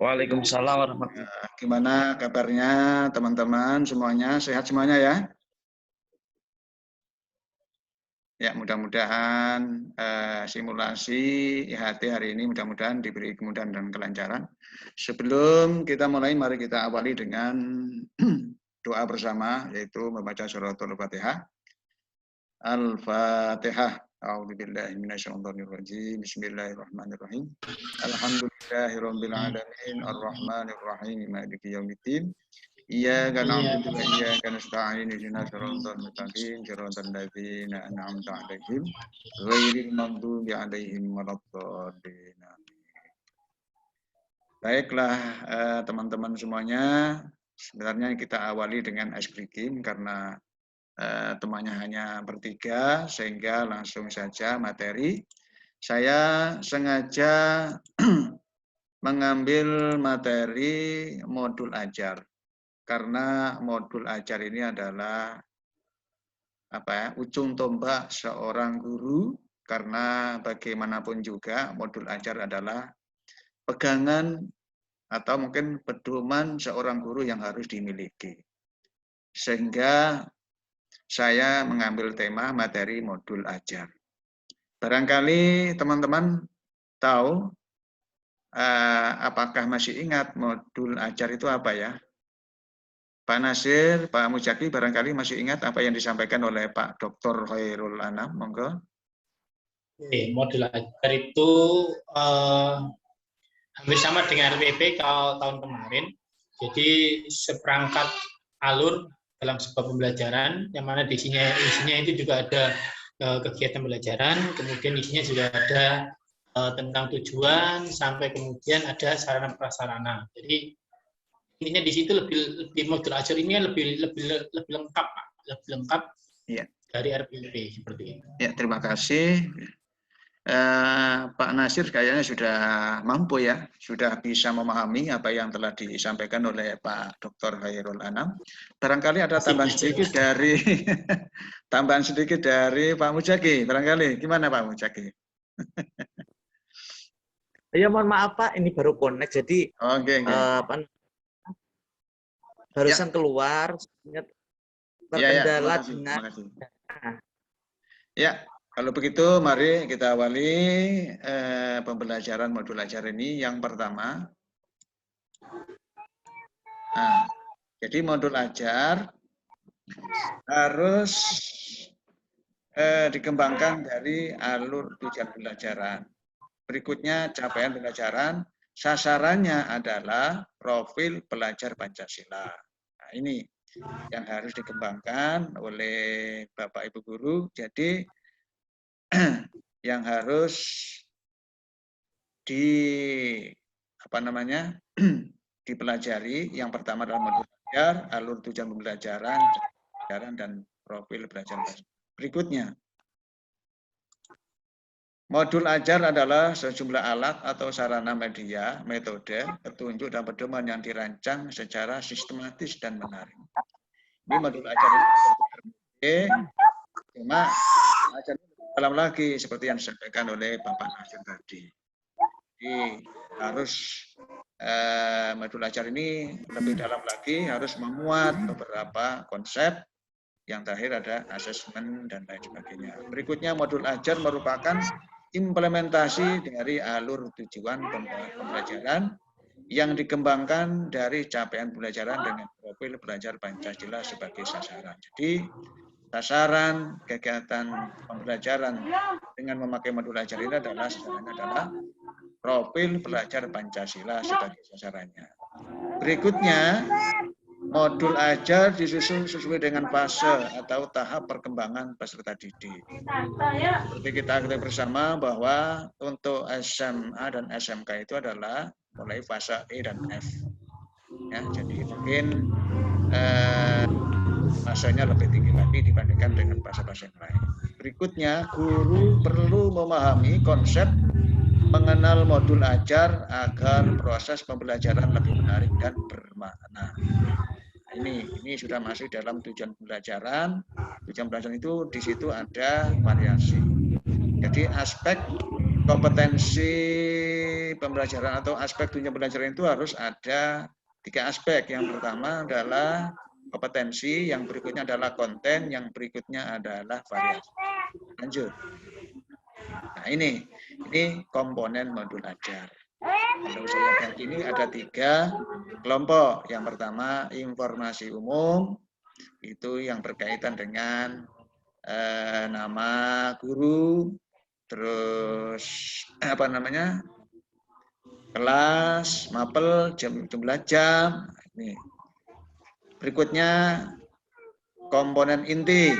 Waalaikumsalam warahmatullahi Gimana kabarnya teman-teman semuanya? Sehat semuanya ya? Ya, mudah-mudahan simulasi IHT hari ini mudah-mudahan diberi kemudahan dan kelancaran. Sebelum kita mulai, mari kita awali dengan doa bersama, yaitu membaca suratul Fatihah. Al-Fatihah. A'udzubillahi minasyaitonirrajim. Bismillahirrahmanirrahim. Alhamdulillahirabbil alamin arrahmanir rahim maliki yaumiddin. Iyyaka na'budu wa iyyaka nasta'in ihdinas siratal mustaqim siratal ladzina an'amta 'alaihim ghairil maghdubi 'alaihim waladdallin. Baiklah teman-teman semuanya, sebenarnya kita awali dengan ice breaking karena temannya hanya bertiga, sehingga langsung saja materi. Saya sengaja mengambil materi modul ajar, karena modul ajar ini adalah ujung tombak seorang guru, karena bagaimanapun juga modul ajar adalah pegangan atau mungkin pedoman seorang guru yang harus dimiliki. Sehingga saya mengambil tema materi modul ajar. Barangkali teman-teman tahu apakah masih ingat modul ajar itu apa ya? Pak Nasir, Pak Mujaki barangkali masih ingat apa yang disampaikan oleh Pak Dr. Khairul Anam, monggo. Modul ajar itu hampir sama dengan RPP kalau tahun kemarin. Jadi seperangkat alur dalam sebuah pembelajaran, yang mana isinya itu juga ada kegiatan pembelajaran, kemudian isinya juga ada tentang tujuan, sampai kemudian ada sarana prasarana. Jadi intinya di situ lebih modul ajar ini lebih lengkap, Pak. Lebih lengkap ya, dari RPP seperti itu. Ya, terima kasih. Pak Nasir kayaknya sudah mampu ya, sudah bisa memahami apa yang telah disampaikan oleh Pak Dr. Khairul Anam. Barangkali ada tambahan sedikit dari Pak Mujaki. Barangkali gimana Pak Mujaki? Ya mohon maaf Pak, ini baru connect, jadi barusan keluar, terkendala dengan. Ya. Kalau begitu, mari kita awali pembelajaran modul ajar ini. Yang pertama, jadi modul ajar harus dikembangkan dari alur tujuan pembelajaran. Berikutnya, capaian pembelajaran, sasarannya adalah profil pelajar Pancasila. Nah, ini yang harus dikembangkan oleh Bapak Ibu Guru. Jadi, yang harus dipelajari yang pertama adalah modul ajar, alur tujuan pembelajaran, dan profil pelajar. Berikutnya, modul ajar adalah sejumlah alat atau sarana media, metode, petunjuk dan pedoman yang dirancang secara sistematis dan menarik. Ini modul ajar ini cuma ajar dalam lagi seperti yang disampaikan oleh Bapak Nasir tadi. Jadi harus modul ajar ini lebih dalam lagi, harus memuat beberapa konsep. Yang terakhir ada asesmen dan lain sebagainya. Berikutnya modul ajar merupakan implementasi dari alur tujuan pembelajaran yang dikembangkan dari capaian pembelajaran dengan profil pelajar Pancasila sebagai sasaran. Jadi sasaran kegiatan pembelajaran dengan memakai modul ajar ini adalah sasarannya adalah profil pelajar Pancasila sebagai sasarannya. Berikutnya, modul ajar disusun sesuai dengan fase atau tahap perkembangan peserta didik. Seperti kita ketahui bersama bahwa untuk SMA dan SMK itu adalah mulai fase E dan F. Ya, jadi mungkin fasenya lebih tinggi lagi dibandingkan dengan fase-fase yang lain. Berikutnya, guru perlu memahami konsep mengenal modul ajar agar proses pembelajaran lebih menarik dan bermakna. Ini sudah masuk dalam tujuan pembelajaran. Tujuan pembelajaran itu di situ ada variasi. Jadi aspek kompetensi pembelajaran atau aspek tunjang pembelajaran itu harus ada 3 aspek. Yang pertama adalah kompetensi, yang berikutnya adalah konten, yang berikutnya adalah variasi. Lanjut. Nah ini komponen modul ajar. Kalau saya bagi ini ada 3 kelompok. Yang pertama informasi umum, itu yang berkaitan dengan nama guru, terus kelas, mapel, jumlah jam. Ini. Berikutnya komponen inti.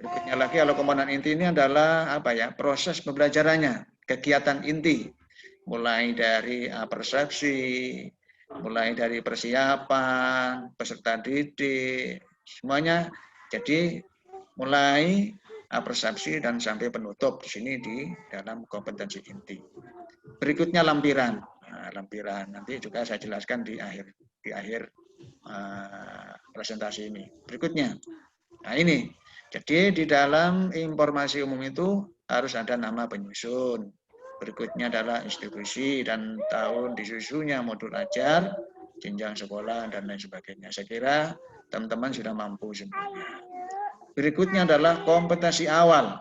Berikutnya lagi kalau komponen inti ini adalah proses pembelajarannya, kegiatan inti. Mulai dari persepsi, mulai dari persiapan, peserta didik, semuanya. Jadi mulai persepsi dan sampai penutup di sini di dalam kompetensi inti. Berikutnya lampiran. Nah, lampiran nanti juga saya jelaskan di akhir presentasi ini. Berikutnya. Nah, ini. Jadi di dalam informasi umum itu harus ada nama penyusun. Berikutnya adalah institusi dan tahun disusunnya modul ajar, jenjang sekolah dan lain sebagainya. Saya kira teman-teman sudah mampu semuanya. Berikutnya adalah kompetensi awal.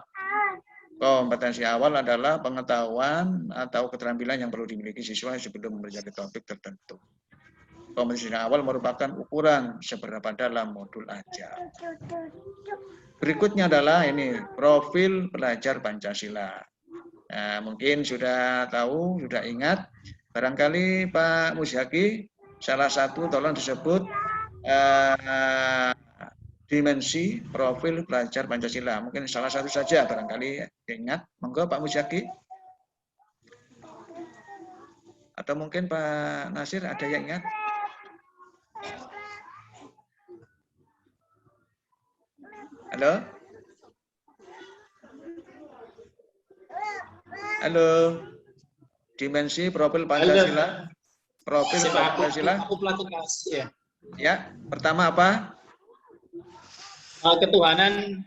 Kompetensi awal adalah pengetahuan atau keterampilan yang perlu dimiliki siswa sebelum mempelajari topik tertentu. Kompetensi awal merupakan ukuran seberapa dalam modul ajar. Berikutnya adalah ini profil pelajar Pancasila. Nah, mungkin sudah tahu, sudah ingat. Barangkali Pak Musyaki, salah satu tolong disebut dimensi profil pelajar Pancasila. Mungkin salah satu saja barangkali ingat. Monggo Pak Musyaki. Atau mungkin Pak Nasir ada yang ingat? Halo? Halo? Dimensi profil Pancasila? Profil Pancasila? Aku pelaku kelas, ya. Ya, pertama apa? Ketuhanan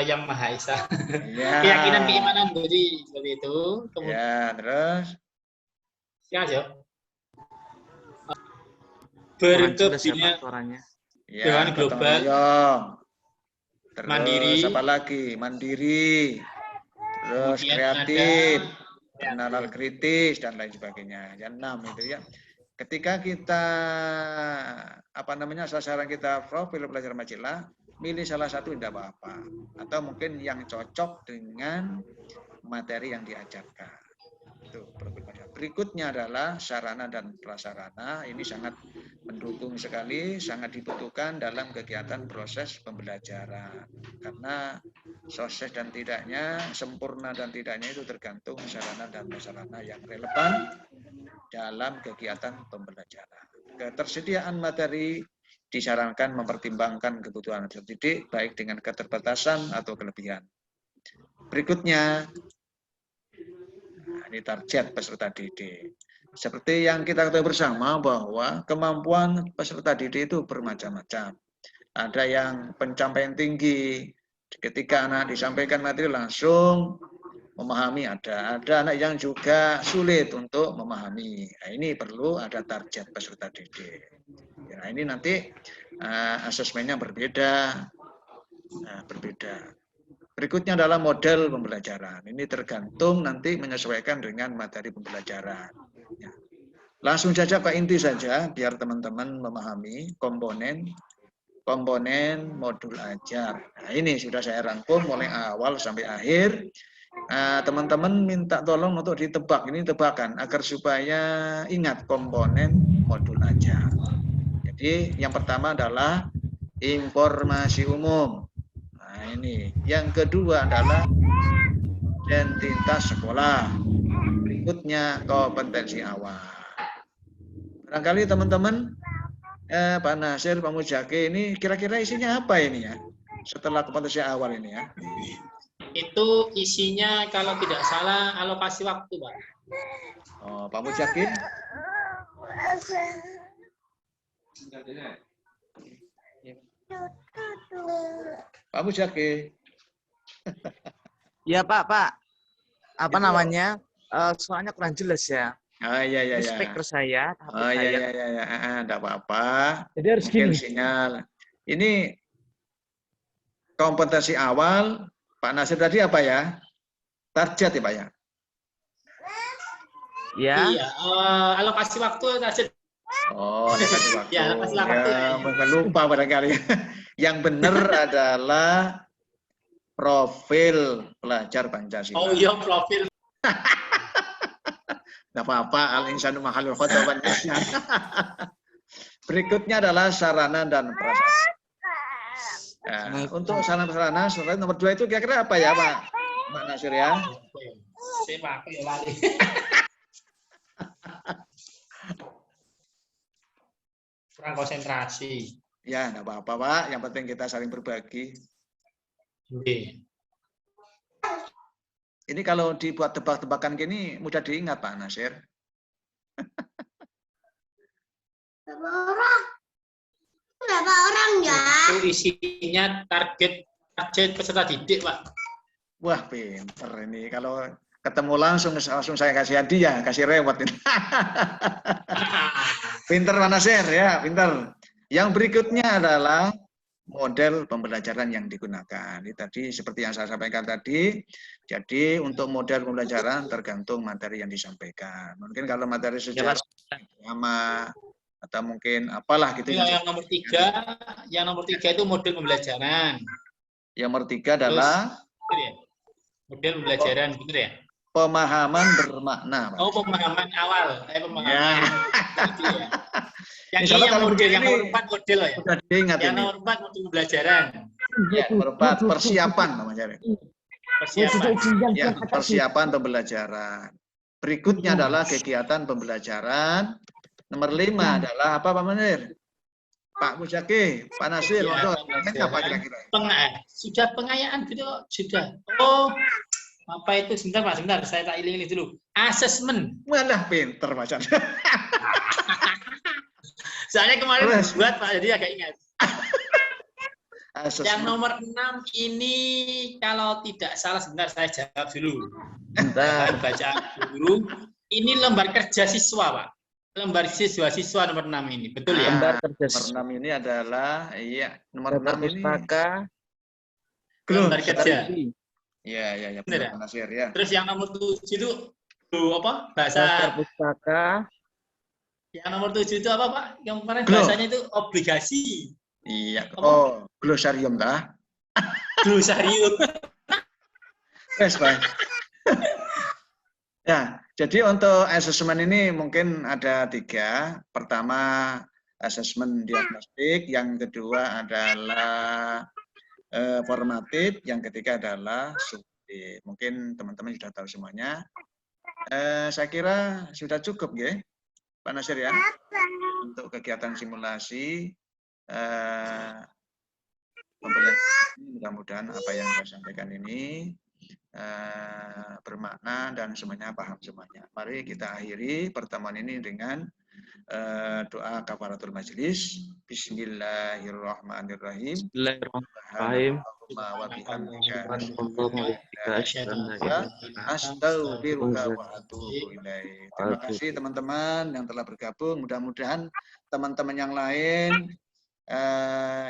yang Maha Esa. Ya. Keyakinan keimanan budi seperti itu. Kemudian, ya, terus? Ya, aja. Berkebinaikan ya, global. Terus mandiri. Apa lagi? Mandiri. Terus kreatif. Pengenalan kritis dan lain sebagainya. Yang 6 itu ya. Ketika kita sasaran kita profil pelajar Pancasila, milih salah satu tidak apa-apa, atau mungkin yang cocok dengan materi yang diajarkan. Itu profil pelajar. Berikutnya adalah sarana dan prasarana. Ini sangat mendukung sekali, sangat dibutuhkan dalam kegiatan proses pembelajaran. Karena sukses dan tidaknya, sempurna dan tidaknya itu tergantung sarana dan prasarana yang relevan dalam kegiatan pembelajaran. Ketersediaan materi disarankan mempertimbangkan kebutuhan peserta didik baik dengan keterbatasan atau kelebihan. Berikutnya, ini target peserta didik. Seperti yang kita ketahui bersama bahwa kemampuan peserta didik itu bermacam-macam. Ada yang pencapaian tinggi, ketika anak disampaikan materi langsung memahami, ada anak yang juga sulit untuk memahami. Nah, ini perlu ada target peserta didik. Nah, ini nanti asesmennya berbeda. Berikutnya adalah model pembelajaran. Ini tergantung nanti menyesuaikan dengan materi pembelajaran. Ya. Langsung saja ke inti saja, biar teman-teman memahami komponen modul ajar. Nah, ini sudah saya rangkum mulai awal sampai akhir. Teman-teman minta tolong untuk ditebak, ini tebakan agar supaya ingat komponen modul ajar. Jadi yang pertama adalah informasi umum. Nah ini, yang kedua adalah identitas sekolah. Berikutnya kompetensi awal. Barangkali teman-teman, Pak Nasir, Pak Mujaki, ini kira-kira isinya apa ini ya? Setelah kompetensi awal ini ya. Itu isinya kalau tidak salah alokasi waktu, Pak. Oh, Pak Mujaki? Pak Mujaki? Ya Pak. apa Itu. namanya? Soalnya kurang jelas ya. Iya, iya, Ini iya. speaker saya, HP Oh, iya, saya. iya, iya, iya. Enggak apa-apa. Jadi harus Mungkin gini. sinyal. Ini kompetensi awal, Pak Nasir tadi apa ya? Target ya, Pak ya? Ya. Iya, alokasi waktu target. Oh, dikasih waktu. Ya, alokasi waktu. Ya, bukan lupa barangkali. Yang benar adalah profil pelajar Pancasila. Oh iya, profil. Nggak apa-apa, al-insanu mahalul khotawan. Berikutnya adalah sarana dan prasarana. Nah, untuk sarana-prasarana, slide nomor 2 itu kira-kira apa ya, Pak Nasir ya? Saya pakai lali. Kurang konsentrasi. Ya, nggak apa-apa, Pak. Yang penting kita saling berbagi. Oke. Ini kalau dibuat tebak-tebakan gini, mudah diingat, Pak Nasir. Berapa orang ya? Nah. Itu isinya target peserta didik, Pak. Wah, pinter ini. Kalau ketemu langsung saya kasih hadiah, kasih reward ini. Pinter Pak Nasir ya, pinter. Yang berikutnya adalah model pembelajaran yang digunakan. Ini tadi seperti yang saya sampaikan tadi. Jadi untuk model pembelajaran tergantung materi yang disampaikan. Mungkin kalau materi sejarah sama atau mungkin apalah gitu. Yang nomor 3 itu model pembelajaran. Yang nomor 3 adalah model pembelajaran, betul ya? Pemahaman bermakna. Pak. Oh, pemahaman awal. Pemahaman. Ya. Ya. Yang nomor 4 model ya. Sudah diingat yang ini. nomor 4 model pembelajaran. Ya, nomor 4 persiapan namanya. Persiapan. Ya, persiapan pembelajaran. Berikutnya adalah kegiatan pembelajaran. Nomor 5 adalah apa, Pak Menir? Pak Muzaki, Pak Nasir, Ya, untuk apa kira-kira? Sudah pengayaan gitu, sudah. Oh, apa itu? Sebentar, saya tak iling dulu. Asesmen. Malah pinter macam. Soalnya kemarin buat Pak, jadi agak ingat. Asesmen. Yang nomor 6 ini kalau tidak salah, sebentar saya jawab dulu. Bacaan guru. Ini lembar kerja siswa, Pak. Lembar siswa nomor 6 ini, betul ya? Lembar kerja Nomor 6 ini adalah, iya, nomor 6 ini. Lembar kerja. Iya, benar Pak Nasir ya. Terus yang nomor 7 itu apa? Bahasa pustaka. Yang nomor 7 itu apa, Pak? Yang kemarin bahasanya itu obligasi. Iya. Oh, glosarium dah. Glosarium. Yes, Pak. Ya, jadi untuk asesmen ini mungkin ada 3. Pertama, asesmen diagnostik. Yang kedua adalah formatif. Yang ketiga adalah summatif. Mungkin teman-teman sudah tahu semuanya. Saya kira sudah cukup, ya, Pak Nasir ya, untuk kegiatan simulasi. Mudah-mudahan apa yang saya sampaikan ini bermakna dan semuanya paham semuanya. Mari kita akhiri pertemuan ini dengan doa kafaratul majelis. Bismillahirrahmanirrahim. Bismillahirrahmanirrahim. Astaghfiruka wa atubu ilaik. Terima kasih teman-teman yang telah bergabung. Mudah-mudahan teman-teman yang lain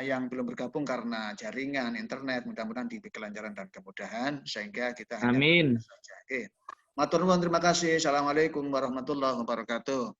yang belum bergabung karena jaringan internet, mudah-mudahan diberi kelancaran dan kemudahan sehingga kita Amin. Oke. Matur nuwun, terima kasih. Assalamualaikum warahmatullahi wabarakatuh.